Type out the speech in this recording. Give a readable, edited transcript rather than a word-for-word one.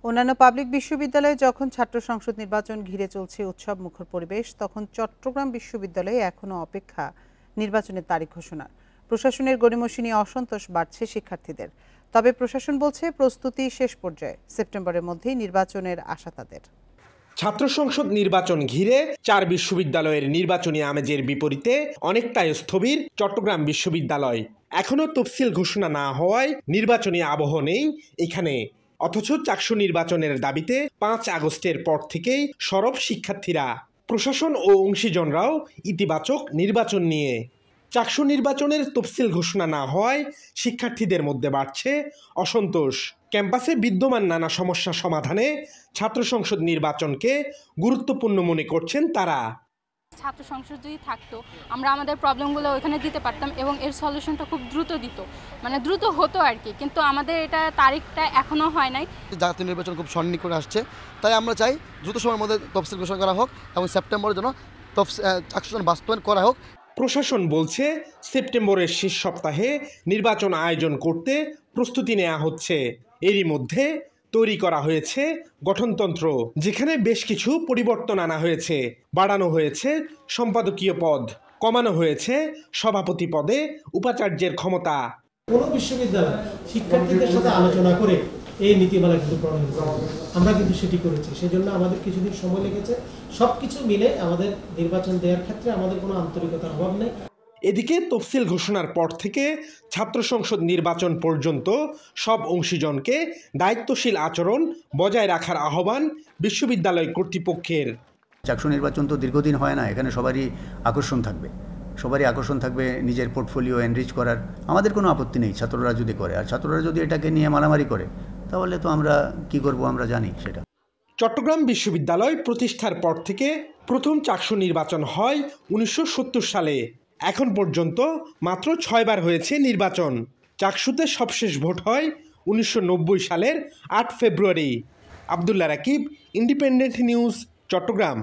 অন্যান্য পাবলিক বিশ্ববিদ্যালয়ে যখন ছাত্র সংসদ নির্বাচন ঘিরে চলছে উৎসব মুখর পরিবেশ, তখন চট্টগ্রাম বিশ্ববিদ্যালয়ে এখনও অপেক্ষা নির্বাচনের তারিখ ঘোষণার। প্রশাসনের গড়িমসি নিয়ে অসন্তোষ বাড়ছে শিক্ষার্থীদের। তবে প্রশাসন বলছে প্রস্তুতি শেষ পর্যায়ে, সেপ্টেম্বরের মধ্যেই নির্বাচনের আশা তাদের। ছাত্র সংসদ নির্বাচন ঘিরে 4 বিশ্ববিদ্যালয়ের নির্বাচনী আমেজের বিপরীতে অনেকটাই স্থবির চট্টগ্রাম বিশ্ববিদ্যালয়। এখনও তফসিল ঘোষণা না হওয়ায় নির্বাচনী আবহ নেই এখানে। অথচ চাকসু নির্বাচনের দাবিতে 5 আগস্টের পর থেকেই সরব শিক্ষার্থীরা। প্রশাসন ও অংশীজনরাও ইতিবাচক নির্বাচন নিয়ে। চাকসু নির্বাচনের তফসিল ঘোষণা না হওয়ায় শিক্ষার্থীদের মধ্যে বাড়ছে অসন্তোষ। ক্যাম্পাসে বিদ্যমান নানা সমস্যা সমাধানে ছাত্র সংসদ নির্বাচনকে গুরুত্বপূর্ণ মনে করছেন তারা। ছাত্র সংসদ যদি থাকতো, আমরা আমাদের প্রবলেমগুলো ওইখানে দিতে পারতাম এবং এর সলিউশনটা খুব দ্রুত দিত, মানে দ্রুত হতো আর কি। কিন্তু আমাদের এটা তারিখটা এখনও হয় নাই। জাতীয় নির্বাচন খুব সন্নিকটে আসছে, তাই আমরা চাই দ্রুত সময়ের মধ্যে তফসিল ঘোষণা করা হোক এবং সেপ্টেম্বরের জন্য চাকসু বাস্তবায়ন করা হোক। প্রশাসন বলছে সেপ্টেম্বরের শেষ সপ্তাহে নির্বাচন আয়োজন করতে প্রস্তুতি নেওয়া হচ্ছে। এরই মধ্যে তৈরি করা হয়েছে গঠনতন্ত্র, যেখানে বেশ কিছু পরিবর্তন আনা হয়েছে। বাড়ানো হয়েছে সম্পাদকীয় পদ, কমানো হয়েছে সভাপতি পদে উপাচার্যের ক্ষমতা। কোনো বিশ্ববিদ্যালয় শিক্ষার্থীদের সাথে আলোচনা করে এই নীতিমালা কিন্তু প্রণয়ন করা, আমরা কিন্তু সেটি করেছি। সেজন্য আমাদের কিছুদিন সময় লেগেছে। সবকিছু মিলে আমাদের নির্বাচন দেওয়ার ক্ষেত্রে আমাদের কোনো আন্তরিকতার অভাব নেই। এদিকে তফসিল ঘোষণার পর থেকে ছাত্র সংসদ নির্বাচন পর্যন্ত সব অংশীজনকে দায়িত্বশীল আচরণ বজায় রাখার আহ্বান বিশ্ববিদ্যালয় কর্তৃপক্ষের। চাকসু নির্বাচন তো দীর্ঘদিন হয় না, এখানে সবারই আকর্ষণ থাকবে নিজের পোর্টফোলিও এনরিচ করার। আমাদের কোনো আপত্তি নেই ছাত্ররা যদি করে, আর ছাত্ররা যদি এটাকে নিয়ে মারামারি করে তাহলে তো আমরা কি করব আমরা জানি সেটা। চট্টগ্রাম বিশ্ববিদ্যালয় প্রতিষ্ঠার পর থেকে প্রথম চাকসু নির্বাচন হয় 1970 সালে। এখন পর্যন্ত মাত্র 6 বার হয়েছে নির্বাচন। চাকসুতে সবশেষ ভোট হয় 1990 সালের 8 February. Abdullah Rakib, independent news, Chittagong.